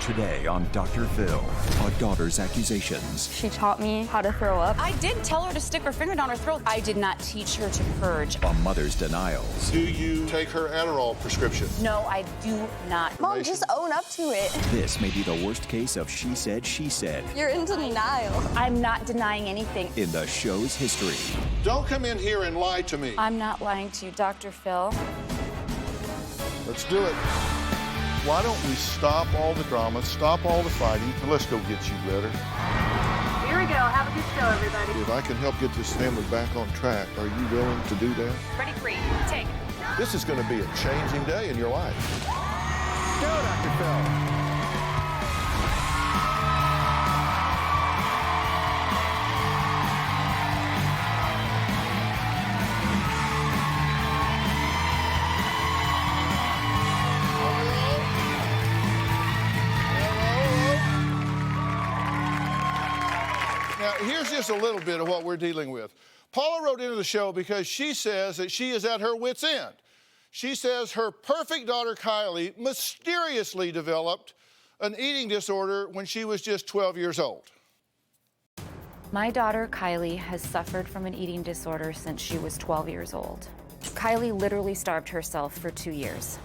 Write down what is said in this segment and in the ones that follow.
Today on Dr. Phil, a daughter's accusations. She taught me how to throw up. I did tell her to stick her finger down her throat. I did not teach her to purge. A mother's denials. Do you take her Adderall prescription? No, I do not. Mom, just own up to it. This may be the worst case of she said, she said. You're in denial. I'm not denying anything. In the show's history. Don't come in here and lie to me. I'm not lying to you, Dr. Phil. Let's do it. Why don't we stop all the drama, stop all the fighting, and let's go get you better. Here we go. Have a good show, everybody. If I can help get this family back on track, are you willing to do that? Ready, free. Take. This is going to be a changing day in your life. Go, Dr. Phil. Now, here's just a little bit of what we're dealing with. Paula wrote into the show because she says that she is at her wit's end. She says her perfect daughter, Kylie, mysteriously developed an eating disorder when she was just 12 years old. My daughter, Kylie, has suffered from an eating disorder since she was 12 years old. Kylie literally starved herself for 2 years.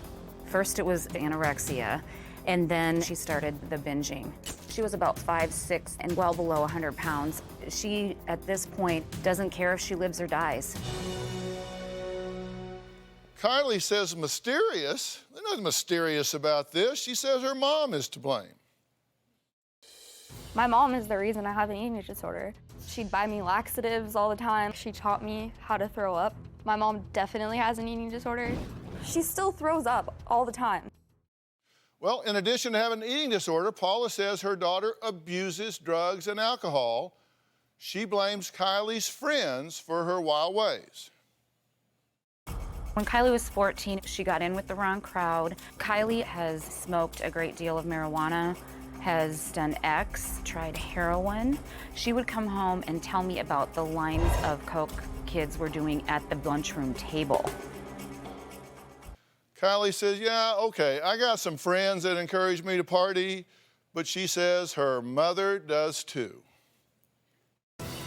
First, it was anorexia, and then she started the binging. She was about 5'6" and well below 100 pounds. She, at this point, doesn't care if she lives or dies. Kylie says mysterious. There's nothing mysterious about this. She says her mom is to blame. My mom is the reason I have an eating disorder. She'd buy me laxatives all the time. She taught me how to throw up. My mom definitely has an eating disorder. She still throws up all the time. Well, in addition to having an eating disorder, Paula says her daughter abuses drugs and alcohol. She blames Kylie's friends for her wild ways. When Kylie was 14, she got in with the wrong crowd. Kylie has smoked a great deal of marijuana, has done X, tried heroin. She would come home and tell me about the lines of coke kids were doing at the lunchroom table. Kylie says, yeah, okay, I got some friends that encourage me to party, but she says her mother does too.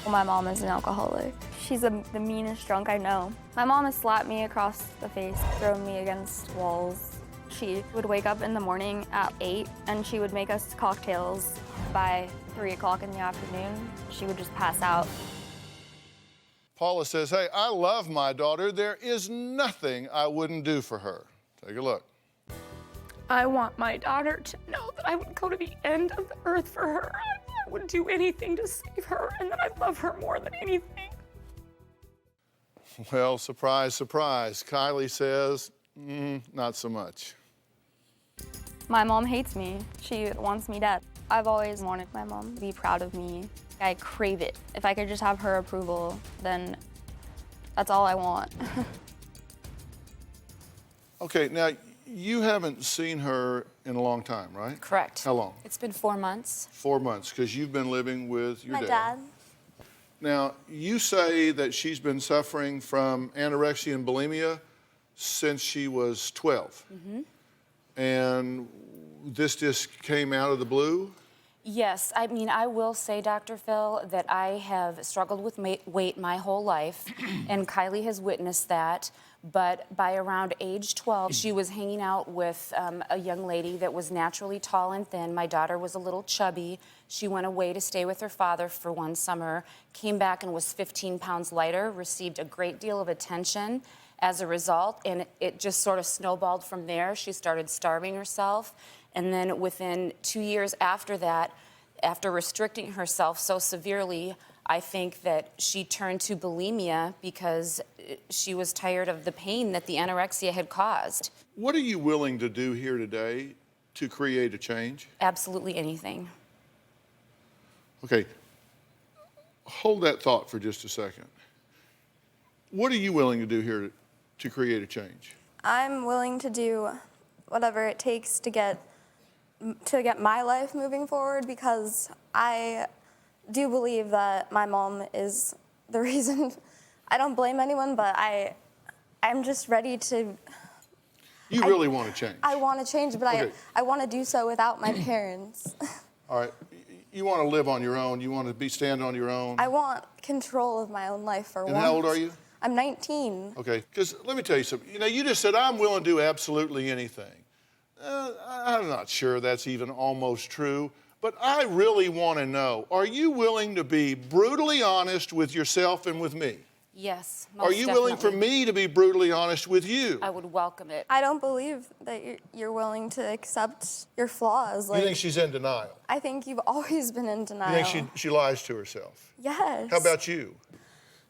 My mom is an alcoholic. She's the meanest drunk I know. My mom has slapped me across the face, thrown me against walls. She would wake up in the morning at 8 and she would make us cocktails. By 3 o'clock in the afternoon, she would just pass out. Paula says, hey, I love my daughter. There is nothing I wouldn't do for her. Take a look. I want my daughter to know that I would go to the end of the earth for her. I would do anything to save her, and that I love her more than anything. Well, surprise, surprise. Kylie says, not so much. My mom hates me. She wants me dead. I've always wanted my mom to be proud of me. I crave it. If I could just have her approval, then that's all I want. Okay, now, you haven't seen her in a long time, right? Correct. How long? It's been 4 months. 4 months, because you've been living with your My dad. Now, you say that she's been suffering from anorexia and bulimia since she was 12. Mm-hmm. And this just came out of the blue? Yes, I mean, I will say, Dr. Phil, that I have struggled with weight my whole life, and Kylie has witnessed that. But by around age 12, she was hanging out with a young lady that was naturally tall and thin. My daughter was a little chubby. She went away to stay with her father for one summer, came back and was 15 pounds lighter, received a great deal of attention as a result, and it just sort of snowballed from there. She started starving herself, and then within 2 years after that, after restricting herself so severely, I think that she turned to bulimia because she was tired of the pain that the anorexia had caused. What are you willing to do here today to create a change? Absolutely anything. Okay, hold that thought for just a second. What are you willing to do here to create a change? I'm willing to do whatever it takes to get my life moving forward, because I do believe that my mom is the reason. I don't blame anyone, but I'm just ready to You really want to change? I want to change, but Okay. I want to do so without my parents. All right. You want to live on your own. You want to stand on your own. I want control of my own life for once. And how old are you? I'm 19. Okay, because let me tell you something. You know, you just said, I'm willing to do absolutely anything. I'm not sure that's even almost true, but I really want to know, are you willing to be brutally honest with yourself and with me? Yes, most Are you willing for definitely. me to be brutally honest with you? I would welcome it. I don't believe that you're willing to accept your flaws. You think she's in denial? I think you've always been in denial. You think she lies to herself? Yes. How about you?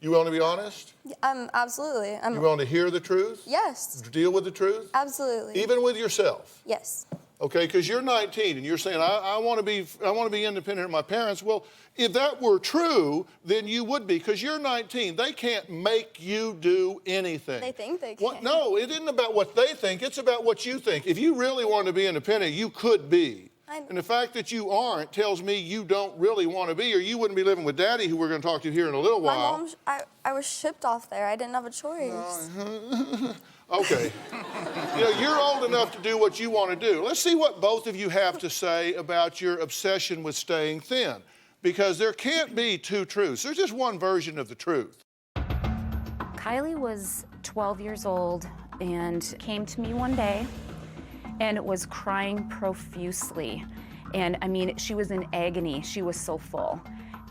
You willing to be honest? Absolutely. You willing to hear the truth? Yes. Deal with the truth? Absolutely. Even with yourself? Yes. Okay, because you're 19 and you're saying, I want to be independent of my parents. Well, if that were true, then you would be, because you're 19. They can't make you do anything. They think they can. No, it isn't about what they think. It's about what you think. If you really want to be independent, you could be. And the fact that you aren't tells me you don't really want to be, or you wouldn't be living with Daddy, who we're going to talk to here in a little while. My mom, I was shipped off there. I didn't have a choice. Okay. You know, you're old enough to do what you want to do. Let's see what both of you have to say about your obsession with staying thin, because there can't be two truths. There's just one version of the truth. Kylie was 12 years old and came to me one day and was crying profusely. And I mean, she was in agony. She was so full.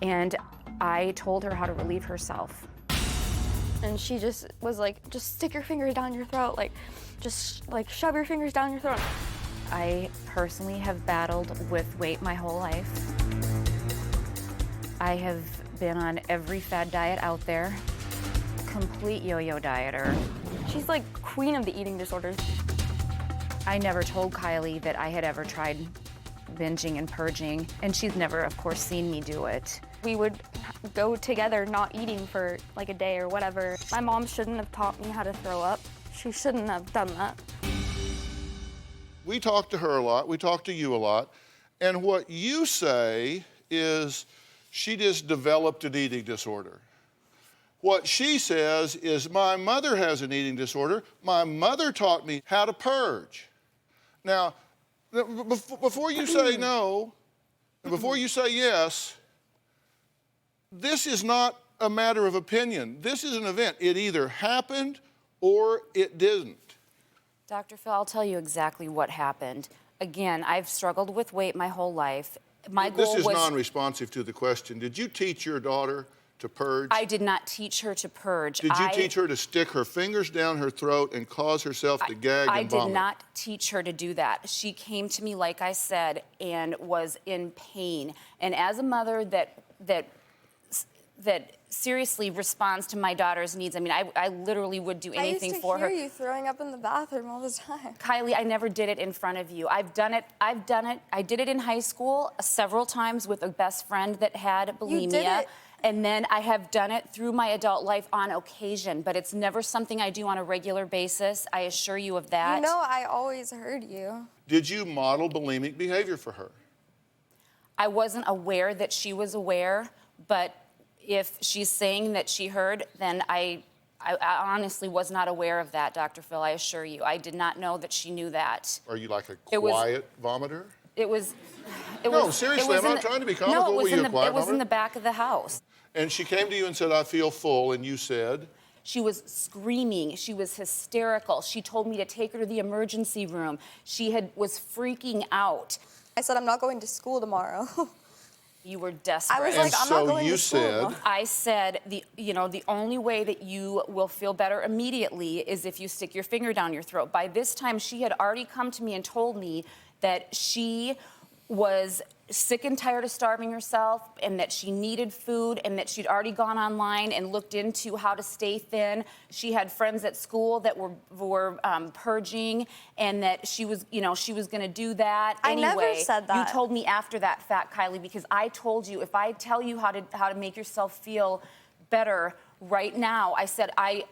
And I told her how to relieve herself. And she just was like, just stick your fingers down your throat, like, just like shove your fingers down your throat. I personally have battled with weight my whole life. I have been on every fad diet out there, complete yo-yo dieter. She's like queen of the eating disorders. I never told Kylie that I had ever tried binging and purging, and she's never, of course, seen me do it. We would go together not eating for like a day or whatever. My mom shouldn't have taught me how to throw up. She shouldn't have done that. We talk to her a lot. We talk to you a lot. And what you say is she just developed an eating disorder. What she says is, my mother has an eating disorder. My mother taught me how to purge. Now, before you say no, and before you say yes, this is not a matter of opinion. This is an event. It either happened or it didn't. Dr. Phil, I'll tell you exactly what happened. Again, I've struggled with weight my whole life. My goal This is was... non-responsive to the question. Did you teach your daughter to purge? I did not teach her to purge. Did you teach her to stick her fingers down her throat and cause herself to gag and vomit? I did not teach her to do that. She came to me, like I said, and was in pain. And as a mother that seriously responds to my daughter's needs, I mean, I literally would do anything for her. I used to hear you throwing up in the bathroom all the time. Kylie, I never did it in front of you. I've done it. I did it in high school several times with a best friend that had bulimia. You did it. And then I have done it through my adult life on occasion, but it's never something I do on a regular basis. I assure you of that. You know, I always heard you. Did you model bulimic behavior for her? I wasn't aware that she was aware, but if she's saying that she heard, then I honestly was not aware of that, Dr. Phil, I assure you. I did not know that she knew that. Are you like a quiet vomiter? No, seriously, I'm not trying to be comical. Were you a quiet it was in vomiter? the back of the house. And she came to you and said, I feel full, and you said? She was screaming. She was hysterical. She told me to take her to the emergency room. She was freaking out. I said, I'm not going to school tomorrow. You were desperate. I was like, I'm not going to school. And so you said? I said, the only way that you will feel better immediately is if you stick your finger down your throat. By this time, she had already come to me and told me that she was sick and tired of starving herself, and that she needed food, and that she'd already gone online and looked into how to stay thin. She had friends at school that were purging, and that she was going to do that anyway. I never said that. You told me after that fact, Kylie, because I told you, if I tell you how to make yourself feel better right now, I said, I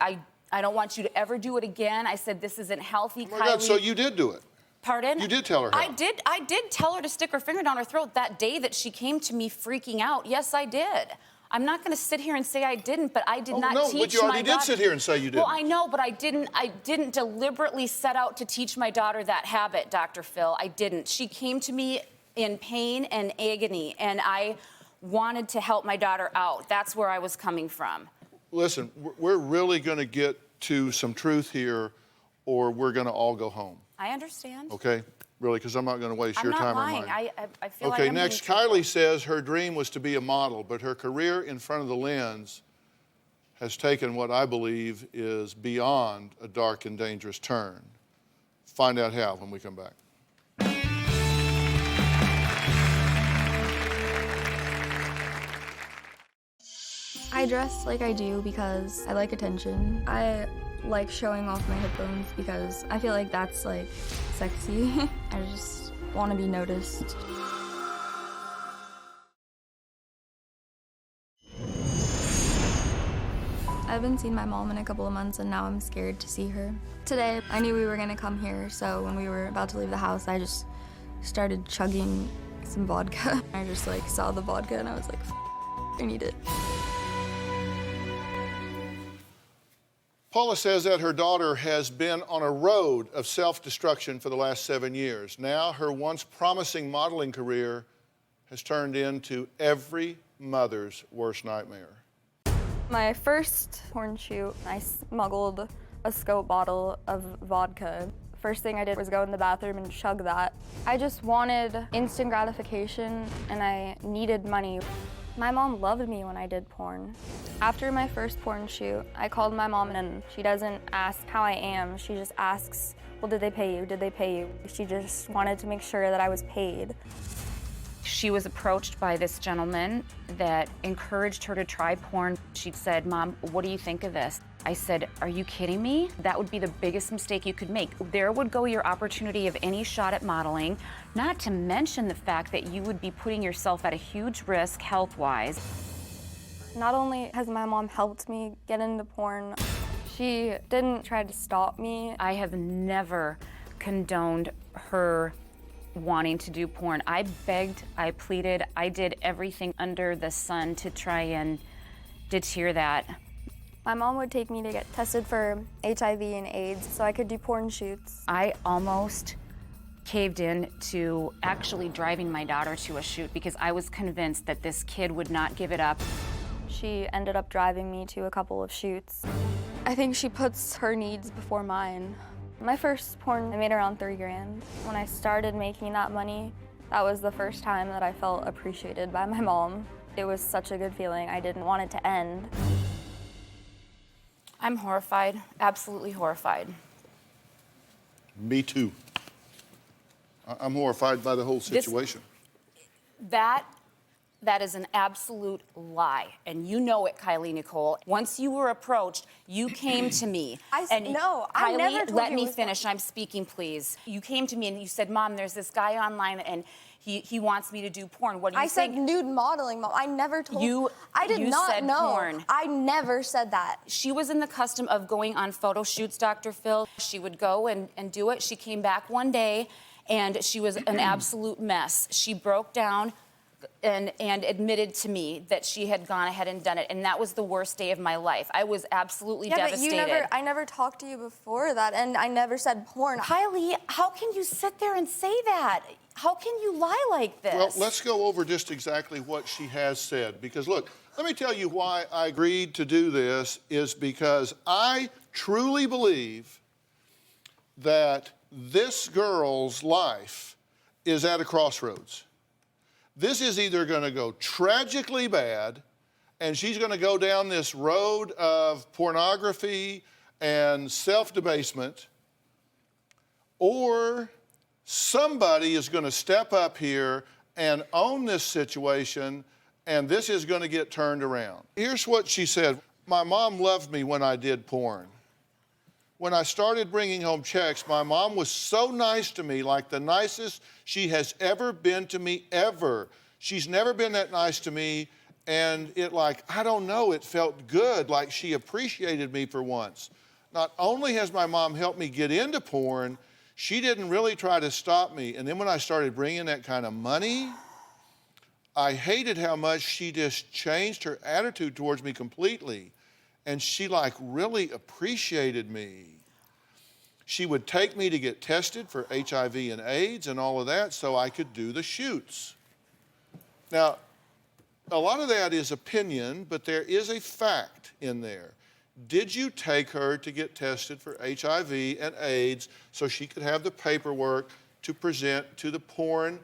don't want you to ever do it again. I said, this isn't healthy, Oh my Kylie. God, so you did do it? Pardon? You did tell her how? I did tell her to stick her finger down her throat that day that she came to me freaking out. Yes, I did. I'm not going to sit here and say I didn't, but I did not no, teach my but you already daughter. did sit here and say you didn't. Well, I know, but I didn't deliberately set out to teach my daughter that habit, Dr. Phil. I didn't. She came to me in pain and agony, and I wanted to help my daughter out. That's where I was coming from. Listen, we're really going to get to some truth here, or we're going to all go home. I understand. Okay? Really, because I'm not going to waste your time or mine. I'm not lying. I feel like Okay, I'm next, being truthful. Kylie says her dream was to be a model, but her career in front of the lens has taken what I believe is beyond a dark and dangerous turn. Find out how when we come back. I dress like I do because I like attention. I like showing off my hip bones because I feel like that's like sexy. I just want to be noticed. I haven't seen my mom in a couple of months and now I'm scared to see her. Today, I knew we were gonna come here, so when we were about to leave the house, I just started chugging some vodka. I just like saw the vodka and I was like, I need it. Paula says that her daughter has been on a road of self-destruction for the last 7 years. Now her once promising modeling career has turned into every mother's worst nightmare. My first porn shoot, I smuggled a scope bottle of vodka. First thing I did was go in the bathroom and chug that. I just wanted instant gratification and I needed money. My mom loved me when I did porn. After my first porn shoot, I called my mom and she doesn't ask how I am. She just asks, well, did they pay you? Did they pay you? She just wanted to make sure that I was paid. She was approached by this gentleman that encouraged her to try porn. She said, Mom, what do you think of this? I said, are you kidding me? That would be the biggest mistake you could make. There would go your opportunity of any shot at modeling, not to mention the fact that you would be putting yourself at a huge risk health-wise. Not only has my mom helped me get into porn, she didn't try to stop me. I have never condoned her wanting to do porn. I begged, I pleaded, I did everything under the sun to try and deter that. My mom would take me to get tested for HIV and AIDS so I could do porn shoots. I almost caved in to actually driving my daughter to a shoot because I was convinced that this kid would not give it up. She ended up driving me to a couple of shoots. I think she puts her needs before mine. My first porn, I made around $3 grand. When I started making that money, that was the first time that I felt appreciated by my mom. It was such a good feeling. I didn't want it to end. I'm horrified, absolutely horrified. Me too. I'm horrified by the whole situation. That is an absolute lie, and you know it, Kylie Nicole. Once you were approached, you came to me. No, I Kylie, never told let you it me was finish. I'm speaking, please. You came to me and you said, Mom, there's this guy online and he wants me to do porn. What do you think? I said nude modeling, Mom. I never told you. I did you not said know. Porn. I never said that. She was in the custom of going on photo shoots, Dr. Phil. She would go and do it. She came back one day and she was an absolute mess. She broke down and admitted to me that she had gone ahead and done it, and that was the worst day of my life. I was absolutely devastated. But I never talked to you before that, and I never said porn. Kylie, how can you sit there and say that? How can you lie like this? Well, let's go over just exactly what she has said, because look, let me tell you why I agreed to do this is because I truly believe that this girl's life is at a crossroads. This is either going to go tragically bad, and she's going to go down this road of pornography and self-debasement, or somebody is going to step up here and own this situation, and this is going to get turned around. Here's what she said. My mom loved me when I did porn. When I started bringing home checks, my mom was so nice to me, like the nicest she has ever been to me, ever. She's never been that nice to me, and I don't know, it felt good, like she appreciated me for once. Not only has my mom helped me get into porn, she didn't really try to stop me. And then when I started bringing that kind of money, I hated how much she just changed her attitude towards me completely. And she like really appreciated me. She would take me to get tested for HIV and AIDS and all of that so I could do the shoots. Now, a lot of that is opinion, but there is a fact in there. Did you take her to get tested for HIV and AIDS so she could have the paperwork to present to the porn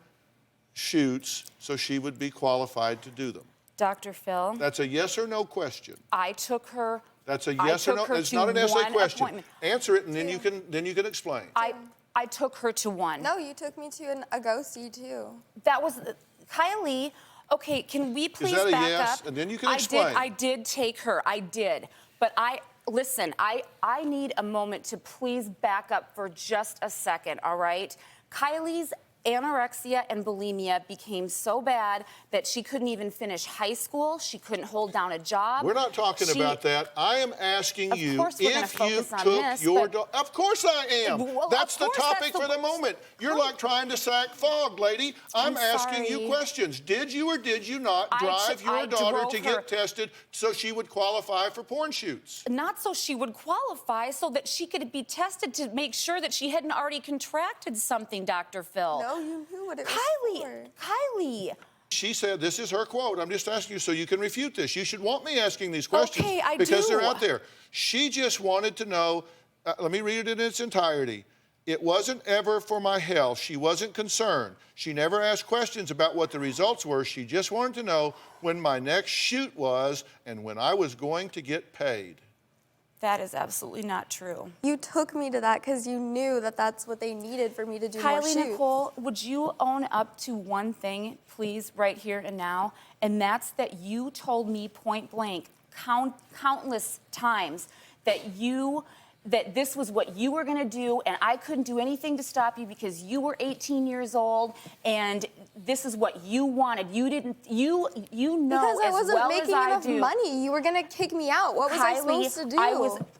shoots so she would be qualified to do them? Dr. Phil. That's a yes or no question. I took her. That's a yes or no. It's not an essay question. Appointment. Answer it, and then you can explain. I took her to one. No, you took me to a go-see too. That was Kylie. Okay, can we please Is that a back yes? up? And then you can explain. I did take her. I did. But listen, I need a moment to please back up for just a second, all right? Kylie's anorexia and bulimia became so bad that she couldn't even finish high school. She couldn't hold down a job. We're not talking about that. I am asking you course we're gonna if you focus on took this, your but- dog. Of course I am. Well, That's of the course, topic that's for the moment. You're like trying to sack fog, lady. I'm asking you sorry. questions. Did you or did you not drive your daughter drove to her. get tested so she would qualify for porn shoots? Not so she would qualify, so that she could be tested to make sure that she hadn't already contracted something, Dr. Phil. No, you knew what it was for. Kylie. She said, this is her quote. I'm just asking you so you can refute this. You should want me asking these questions Okay, I because do. they're out there. She just wanted to know, let me read it in its entirety. It wasn't ever for my health. She wasn't concerned. She never asked questions about what the results were. She just wanted to know when my next shoot was and when I was going to get paid. That is absolutely not true. You took me to that because you knew that that's what they needed for me to do more Kylie shoots. Nicole, would you own up to one thing, please, right here and now? And that's that you told me point blank, countless times, that this was what you were gonna do, and I couldn't do anything to stop you because you were 18 years old, and this is what you wanted. You know because I as wasn't well making as I enough do. money. You were gonna kick me out. What was I supposed to do?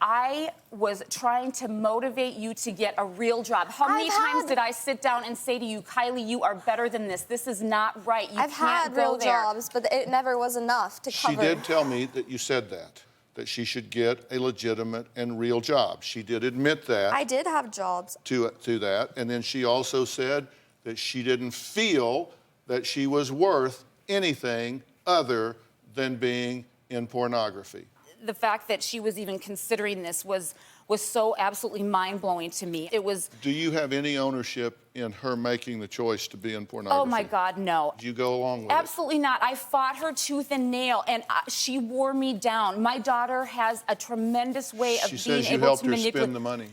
I was trying to motivate you to get a real job. How many times did I sit down and say to you, Kylie, you are better than this. This is not right. You I've can't had go real there. jobs, but it never was enough to cover. She did tell me that you said that she should get a legitimate and real job. She did admit that. I did have jobs. To that. And then she also said that she didn't feel that she was worth anything other than being in pornography. The fact that she was even considering this was so absolutely mind-blowing to me. It was... Do you have any ownership in her making the choice to be in pornography? Oh, my God, no. Do you go along with Absolutely not. I fought her tooth and nail, and she wore me down. My daughter has a tremendous way of She being says you able helped to her manipulate. spend the money.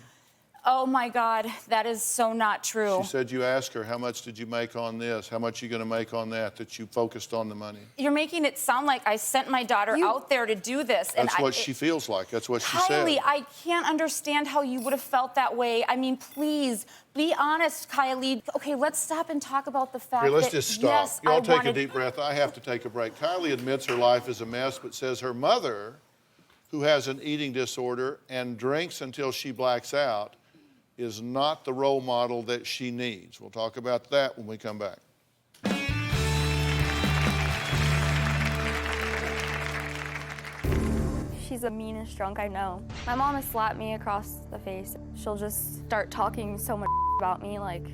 Oh, my God, that is so not true. She said you asked her, how much did you make on this? How much are you going to make on that you focused on the money? You're making it sound like I sent my daughter out there to do this. That's what she feels like. That's what she said. Kylie, I can't understand how you would have felt that way. I mean, please, be honest, Kylie. Okay, let's stop and talk about the fact Here, let's that, just stop. yes, Y'all I take wanted... a deep breath. I have to take a break. Kylie admits her life is a mess, but says her mother, who has an eating disorder and drinks until she blacks out, is not the role model that she needs. We'll talk about that when we come back. She's the meanest drunk I know. My mom has slapped me across the face. She'll just start talking so much about me, like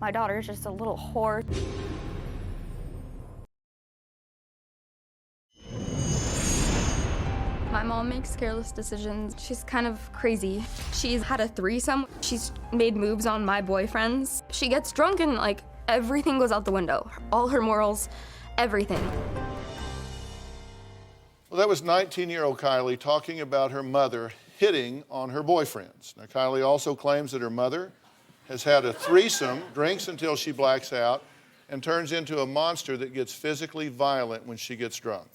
my daughter's just a little whore. My mom makes careless decisions. She's kind of crazy. She's had a threesome. She's made moves on my boyfriends. She gets drunk and like everything goes out the window. All her morals, everything. Well, that was 19-year-old Kylie talking about her mother hitting on her boyfriends. Now, Kylie also claims that her mother has had a threesome, drinks until she blacks out, and turns into a monster that gets physically violent when she gets drunk.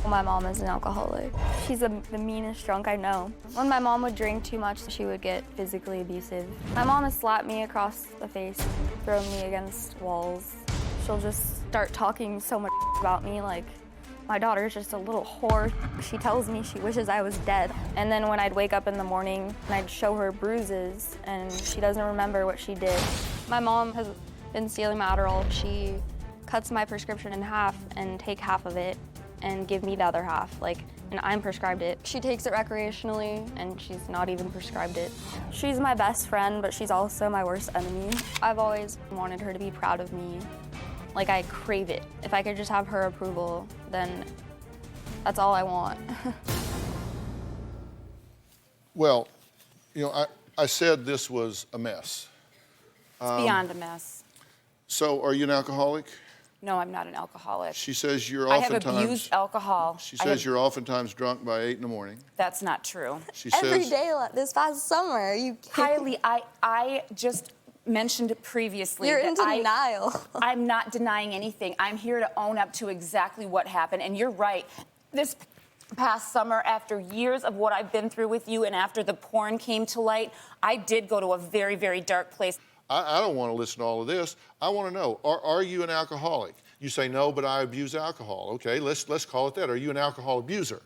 My mom is an alcoholic. She's the meanest drunk I know. When my mom would drink too much, she would get physically abusive. My mom has slapped me across the face, thrown me against walls. She'll just start talking so much about me, like my daughter's just a little whore. She tells me she wishes I was dead. And then when I'd wake up in the morning, I'd show her bruises, and she doesn't remember what she did. My mom has been stealing my Adderall. She cuts my prescription in half and take half of it and give me the other half, and I'm prescribed it. She takes it recreationally and she's not even prescribed it. She's my best friend, but she's also my worst enemy. I've always wanted her to be proud of me. I crave it. If I could just have her approval, then that's all I want. Well, I said this was a mess. It's beyond a mess. So are you an alcoholic? No, I'm not an alcoholic. She says you're I oftentimes... have abused alcohol. She says you're oftentimes drunk by 8 in the morning. That's not true. She Every says... day this past summer. Are you kidding? Kylie, I just mentioned previously You're that in denial. I'm not denying anything. I'm here to own up to exactly what happened. And you're right. This past summer, after years of what I've been through with you and after the porn came to light, I did go to a very, very dark place. I don't want to listen to all of this. I want to know, are you an alcoholic? You say, no, but I abuse alcohol. Okay, let's call it that. Are you an alcohol abuser?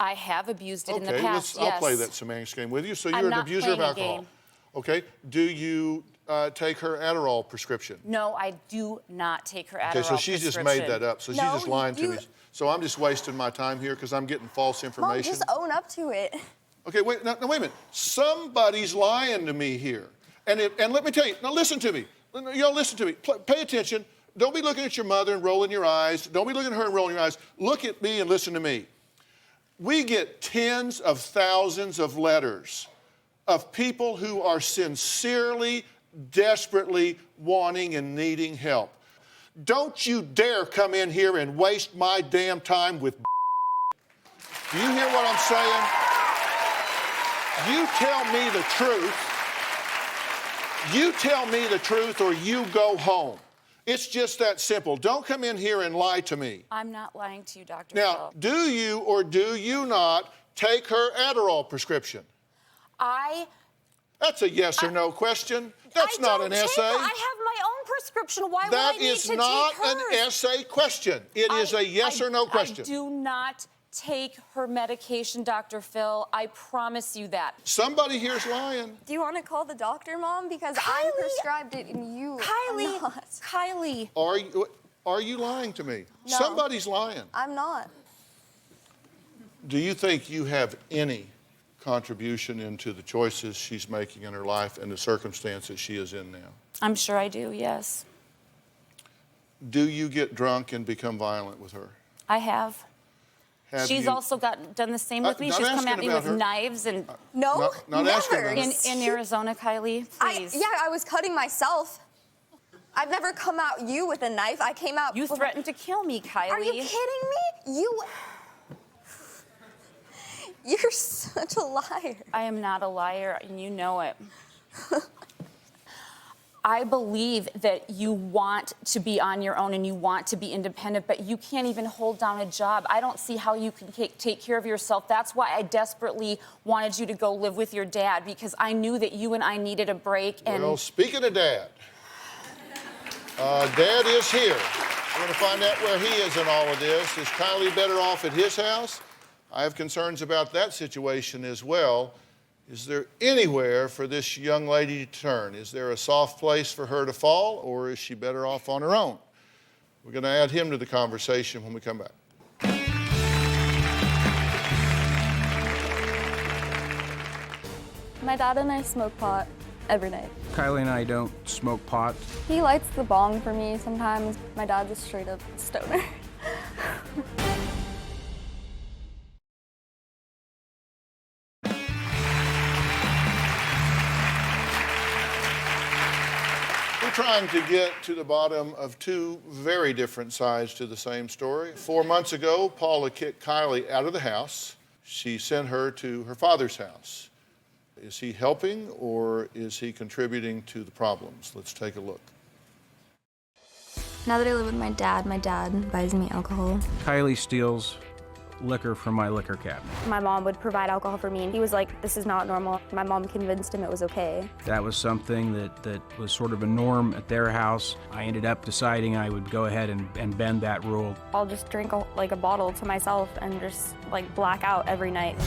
I have abused it in the Okay, past, yes. I'll play that semantics game with you. So I'm you're an not abuser of playing a alcohol. game. Okay, do you take her Adderall prescription? No, I do not take her Adderall Okay, so she's just made that up. So she's No, just lying to you- me. So I'm just wasting my time here because I'm getting false Mom, information. just own up to it. Okay, wait, now wait a minute. Somebody's lying to me here. And let me tell you, now listen to me. Y'all listen to me. Pay attention. Don't be looking at your mother and rolling your eyes. Don't be looking at her and rolling your eyes. Look at me and listen to me. We get tens of thousands of letters of people who are sincerely, desperately wanting and needing help. Don't you dare come in here and waste my damn time with Do you hear what I'm saying? You tell me the truth. You tell me the truth or you go home. It's just that simple. Don't come in here and lie to me. I'm not lying to you, Dr. Now, Phil. do you or do you not take her Adderall prescription? That's a yes or no question. That's not an essay. I have my own prescription. Why would I That need is to not take hers? an essay question. It is a yes or no question. I do not take her medication, Dr. Phil. I promise you that. Somebody here's lying. Do you want to call the doctor, Mom? Because I prescribed it and you Kylie, are not. Kylie. Are you lying to me? No. Somebody's lying. I'm not. Do you think you have any contribution into the choices she's making in her life and the circumstances she is in now? I'm sure I do, yes. Do you get drunk and become violent with her? I have. She's you- also done the same with me. not She's come at asking me about with her. knives and No, Not asking never. about in Arizona, Kylie, please. I was cutting myself. I've never come at you with a knife. I came out. You with threatened to kill me, Kylie. Are you kidding me? You're such a liar. I am not a liar, and you know it. I believe that you want to be on your own and you want to be independent, but you can't even hold down a job. I don't see how you can take care of yourself. That's why I desperately wanted you to go live with your dad, because I knew that you and I needed a break. And Well, speaking of Dad, Dad is here. We're going to find out where he is in all of this. Is Kylie better off at his house? I have concerns about that situation as well. Is there anywhere for this young lady to turn? Is there a soft place for her to fall, or is she better off on her own? We're going to add him to the conversation when we come back. My dad and I smoke pot every night. Kylie and I don't smoke pot. He lights the bong for me sometimes. My dad's a straight up stoner. We're trying to get to the bottom of two very different sides to the same story. 4 months ago, Paula kicked Kylie out of the house. She sent her to her father's house. Is he helping or is he contributing to the problems? Let's take a look. Now that I live with my dad buys me alcohol. Kylie steals liquor from my liquor cabinet. My mom would provide alcohol for me, and he was like, this is not normal. My mom convinced him it was okay. That was something that was sort of a norm at their house. I ended up deciding I would go ahead and bend that rule. I'll just drink a bottle to myself and just black out every night.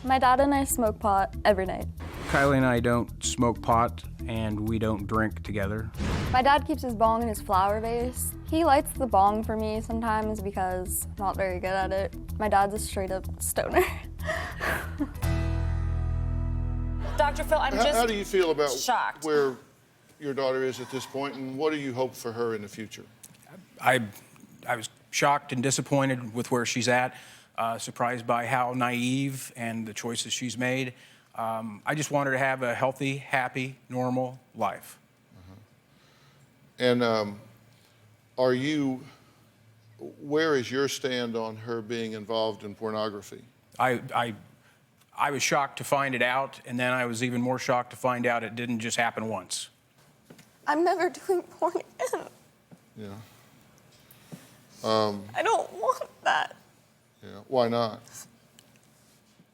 My dad and I smoke pot every night. Kylie and I don't smoke pot, and we don't drink together. My dad keeps his bong in his flower vase. He lights the bong for me sometimes because I'm not very good at it. My dad's a straight up stoner. Dr. Phil, I'm just How do you feel about shocked. where your daughter is at this point, and what do you hope for her in the future? I was shocked and disappointed with where she's at, surprised by how naive and the choices she's made. I just want her to have a healthy, happy, normal life. And where is your stand on her being involved in pornography? I was shocked to find it out, and then I was even more shocked to find out it didn't just happen once. I'm never doing porn again. Yeah. I don't want that. Yeah. Why not?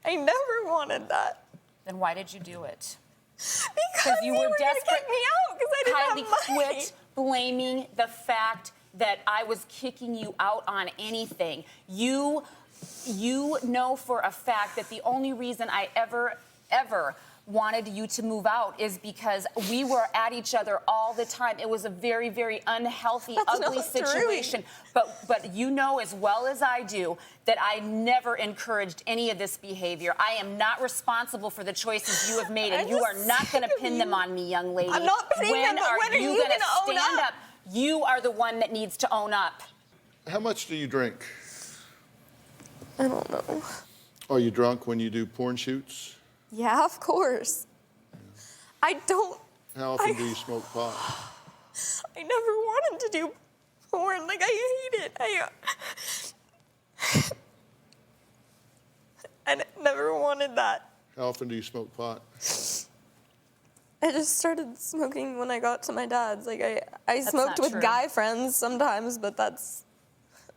I never wanted that. Then why did you do it? Because you were gonna desperate. kick me out because I didn't Kylie, have money. quit blaming the fact that I was kicking you out on anything. You know for a fact that the only reason I ever wanted you to move out is because we were at each other all the time. It was a very, very unhealthy, That's ugly not true. situation. But you know as well as I do that I never encouraged any of this behavior. I am not responsible for the choices you have made, and you are not going to pin them on me, young lady. I'm not pinning them, but when are you gonna gonna own stand up? up? You are the one that needs to own up. How much do you drink? I don't know. Are you drunk when you do porn shoots? Yeah, of course. I don't. How often do you smoke pot? I never wanted to do porn. Like, I hate it. I never wanted that. How often do you smoke pot? I just started smoking when I got to my dad's. Like, I smoked not with true. guy friends sometimes, but that's.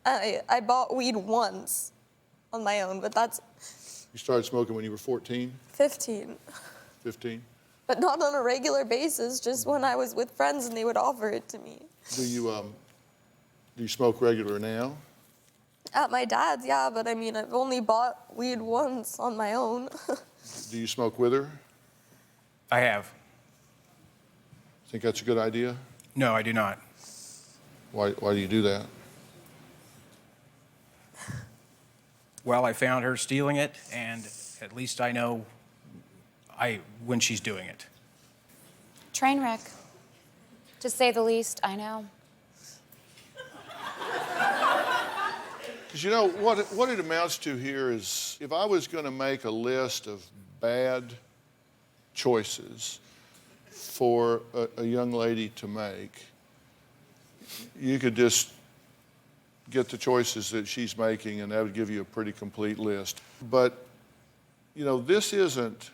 I bought weed once on my own, but that's You started smoking when you were 14, 15. 15? But not on a regular basis, just when I was with friends and they would offer it to me. Do you smoke regular now? At my dad's, yeah, but I mean, I've only bought weed once on my own. Do you smoke with her? I have. Think that's a good idea? No, I do not. Why do you do that? Well, I found her stealing it, and at least I know when she's doing it. Train wreck. To say the least, I know. Because you know, what it amounts to here is, if I was going to make a list of bad choices for a young lady to make, you could just get the choices that she's making, and that would give you a pretty complete list. But, you know, this isn't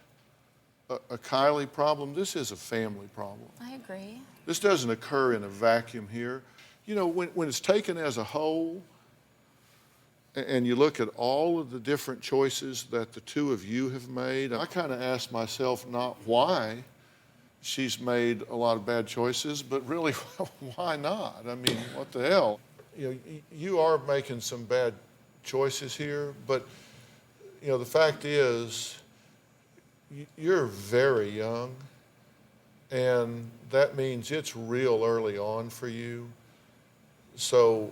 a Kylie problem. This is a family problem. I agree. This doesn't occur in a vacuum here. You know, when it's taken as a whole, and you look at all of the different choices that the two of you have made, I kind of ask myself not why she's made a lot of bad choices, but really, why not? I mean, what the hell? You know, you are making some bad choices here, but, you know, the fact is, you're very young, and that means it's real early on for you. So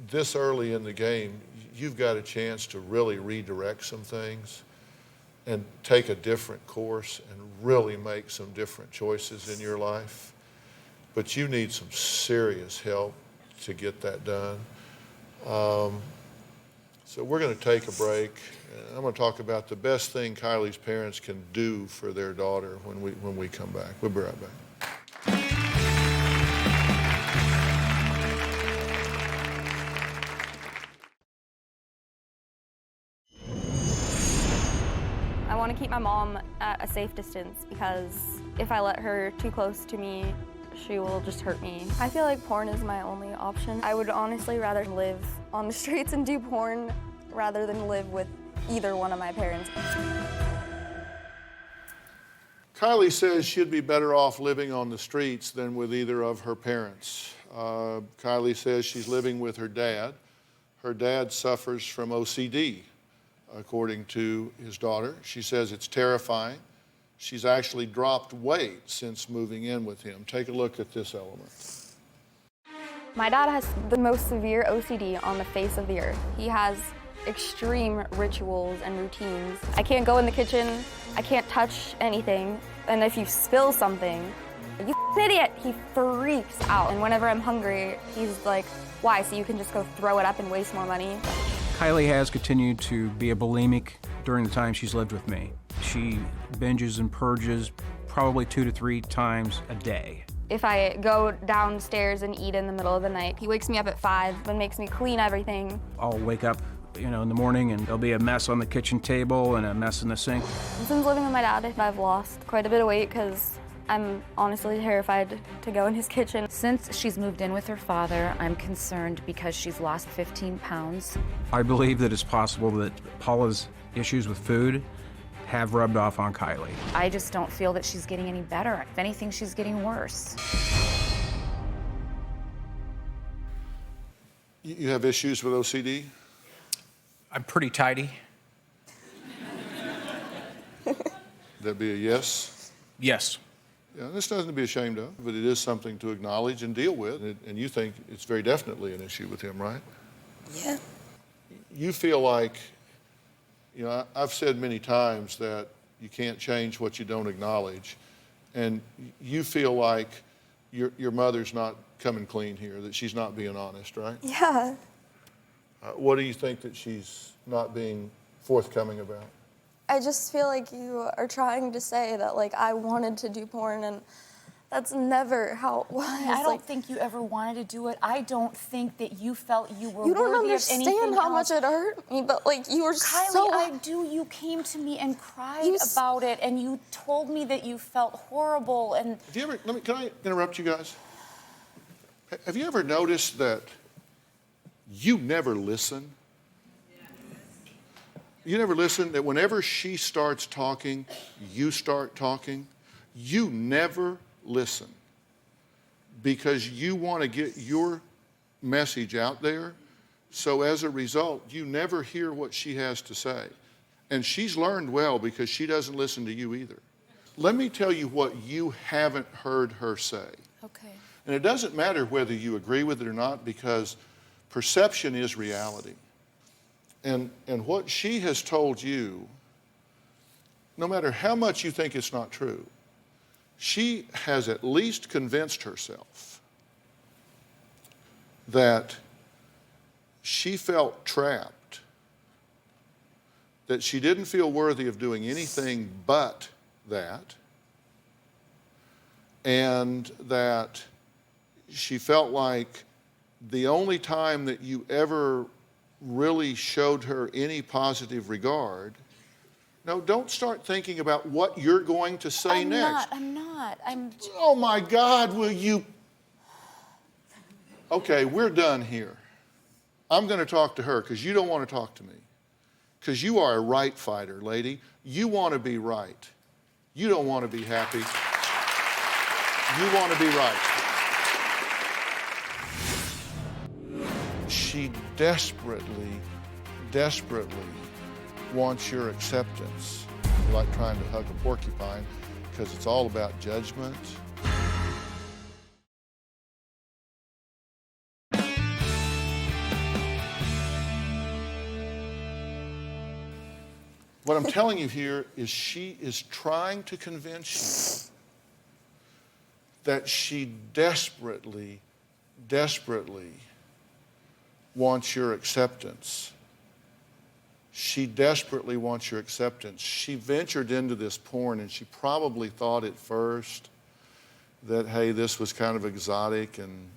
this early in the game, you've got a chance to really redirect some things and take a different course and really make some different choices in your life. But you need some serious help to get that done. So we're going to take a break. I'm going to talk about the best thing Kylie's parents can do for their daughter when we come back. We'll be right back. I want to keep my mom at a safe distance because if I let her too close to me, she will just hurt me. I feel like porn is my only option. I would honestly rather live on the streets and do porn rather than live with either one of my parents. Kylie says she'd be better off living on the streets than with either of her parents. Kylie says she's living with her dad. Her dad suffers from OCD, according to his daughter. She says it's terrifying. She's actually dropped weight since moving in with him. Take a look at this element. My dad has the most severe OCD on the face of the earth. He has extreme rituals and routines. I can't go in the kitchen, I can't touch anything, and if you spill something, you idiot, he freaks out. And whenever I'm hungry, he's like, why? So you can just go throw it up and waste more money? Kylie has continued to be a bulimic during the time she's lived with me. She binges and purges probably 2 to 3 times a day. If I go downstairs and eat in the middle of the night, he wakes me up at 5 and makes me clean everything. I'll wake up, in the morning and there'll be a mess on the kitchen table and a mess in the sink. Since living with my dad, I've lost quite a bit of weight because I'm honestly terrified to go in his kitchen. Since she's moved in with her father, I'm concerned because she's lost 15 pounds. I believe that it's possible that Paula's issues with food have rubbed off on Kylie. I just don't feel that she's getting any better. If anything, she's getting worse. You have issues with OCD? I'm pretty tidy. That'd be a yes? Yes. Yeah, this nothing to be ashamed of, but it is something to acknowledge and deal with. And you think it's very definitely an issue with him, right? Yeah. You feel like, I've said many times that you can't change what you don't acknowledge. And you feel like your mother's not coming clean here, that she's not being honest, right? Yeah. What do you think that she's not being forthcoming about? I just feel like you are trying to say that, like, I wanted to do porn, and that's never how it was. I don't think you ever wanted to do it. I don't think that you felt you were You don't worthy of anything understand how else. much it hurt me, but, like, you were Kylie, so... I do. You came to me and cried about it, and you told me that you felt horrible. And Have you ever? Can I interrupt you guys? Have you ever noticed that you never listen? You never listen, that whenever she starts talking, you start talking? You never listen because you want to get your message out there. So as a result, you never hear what she has to say. And she's learned well because she doesn't listen to you either. Let me tell you what you haven't heard her say. okay. And it doesn't matter whether you agree with it or not because perception is reality. And what she has told you, no matter how much you think it's not true, she has at least convinced herself that she felt trapped, that she didn't feel worthy of doing anything but that, and that she felt like the only time that you ever really showed her any positive regard. No, don't start thinking about what you're going to say next. I'm not. Oh my God, will you? Okay, we're done here. I'm going to talk to her because you don't want to talk to me. Because you are a right fighter, lady. You want to be right. You don't want to be happy. You want to be right. She desperately, desperately wants your acceptance. You're like trying to hug a porcupine because it's all about judgment. What I'm telling you here is she is trying to convince you that she desperately, desperately wants your acceptance. She desperately wants your acceptance. She ventured into this porn and she probably thought at first that, hey, this was kind of exotic, and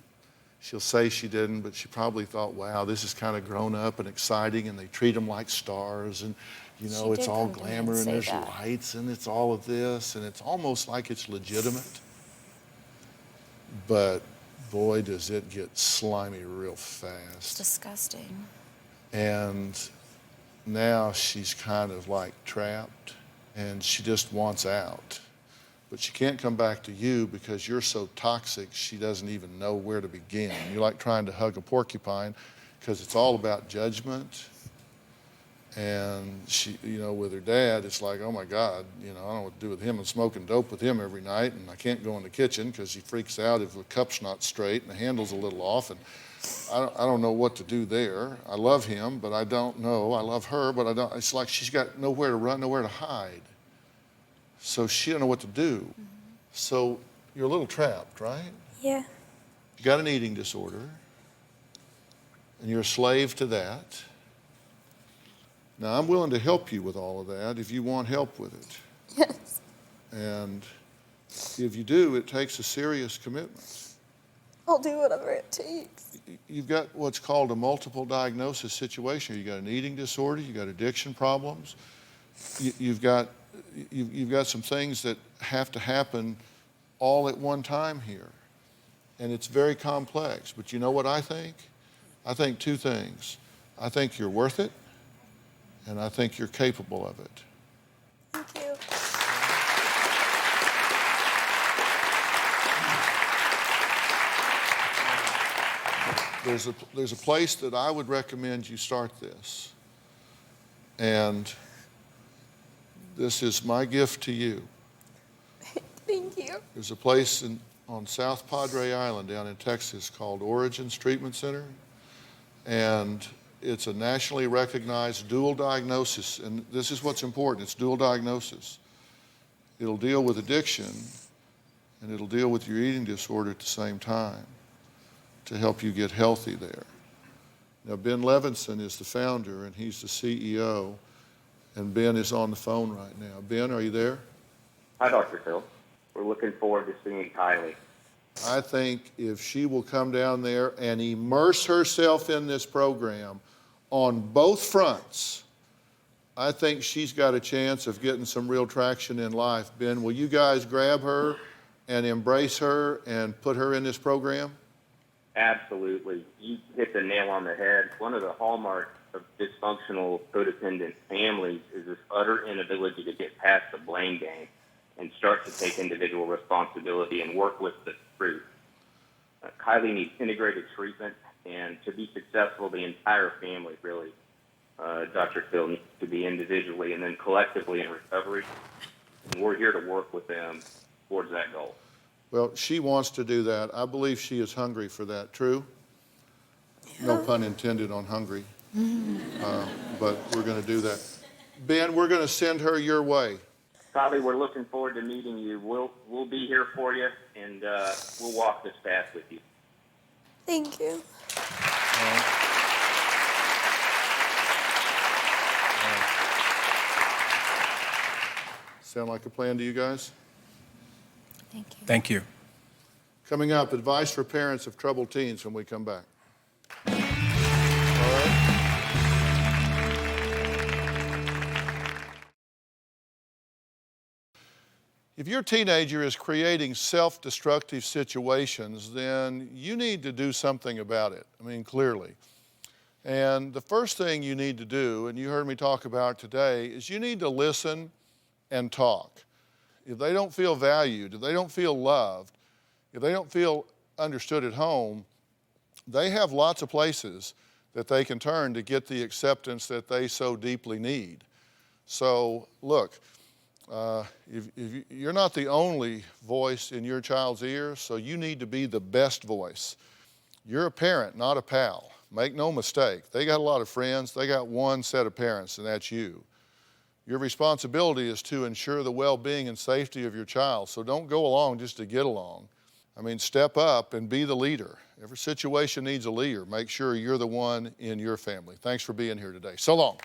she'll say she didn't, but she probably thought, wow, this is kind of grown up and exciting, and they treat them like stars, and it's all glamour and there's lights and it's all of this, and it's almost like it's legitimate. But boy, does it get slimy real fast. It's disgusting. And now she's kind of like trapped and she just wants out. But she can't come back to you because you're so toxic she doesn't even know where to begin. You're like trying to hug a porcupine because it's all about judgment. And she, with her dad, it's like, oh my God, I don't know what to do with him. I'm smoking dope with him every night, and I can't go in the kitchen because he freaks out if the cup's not straight and the handle's a little off. And I don't know what to do there. I love him, but I don't know. I love her, but I don't. It's like she's got nowhere to run, nowhere to hide. So she don't know what to do. Mm-hmm. So you're a little trapped, right? Yeah. You got an eating disorder, and you're a slave to that. Now, I'm willing to help you with all of that if you want help with it. Yes. And if you do, it takes a serious commitment. I'll do whatever it takes. You've got what's called a multiple diagnosis situation. You've got an eating disorder, you've got addiction problems, you've got some things that have to happen all at one time here. And it's very complex. But you know what I think? I think two things. I think you're worth it, and I think you're capable of it. Thank you. There's a place that I would recommend you start this. And this is my gift to you. Thank you. There's a place on South Padre Island down in Texas called Origins Treatment Center. And it's a nationally recognized dual diagnosis. And this is what's important. It's dual diagnosis. It'll deal with addiction, and it'll deal with your eating disorder at the same time to help you get healthy there. Now, Ben Levinson is the founder, and he's the CEO, and Ben is on the phone right now. Ben, are you there? Hi, Dr. Phil. We're looking forward to seeing Kylie. I think if she will come down there and immerse herself in this program on both fronts, I think she's got a chance of getting some real traction in life. Ben, will you guys grab her and embrace her and put her in this program? Absolutely. You hit the nail on the head. One of the hallmarks of dysfunctional codependent families is this utter inability to get past the blame game and start to take individual responsibility and work with the truth. Kylie needs integrated treatment, and to be successful, the entire family really, Dr. Phil, needs to be individually and then collectively in recovery. And we're here to work with them towards that goal. Well, she wants to do that. I believe she is hungry for that. True? Yeah. No pun intended on hungry. But we're going to do that. Ben, we're going to send her your way. Kylie, we're looking forward to meeting you. We'll be here for you, and we'll walk this path with you. Thank you. Sound like a plan to you guys? Thank you. Thank you. Coming up, advice for parents of troubled teens when we come back. All right. If your teenager is creating self-destructive situations, then you need to do something about it. I mean, clearly. And the first thing you need to do, and you heard me talk about today, is you need to listen and talk. If they don't feel valued, if they don't feel loved, if they don't feel understood at home, they have lots of places that they can turn to get the acceptance that they so deeply need. So, look, if you're not the only voice in your child's ear, so you need to be the best voice. You're a parent, not a pal. Make no mistake. They got a lot of friends. They got one set of parents, and that's you. Your responsibility is to ensure the well-being and safety of your child. So don't go along just to get along. I mean, step up and be the leader. Every situation needs a leader. Make sure you're the one in your family. Thanks for being here today. So long.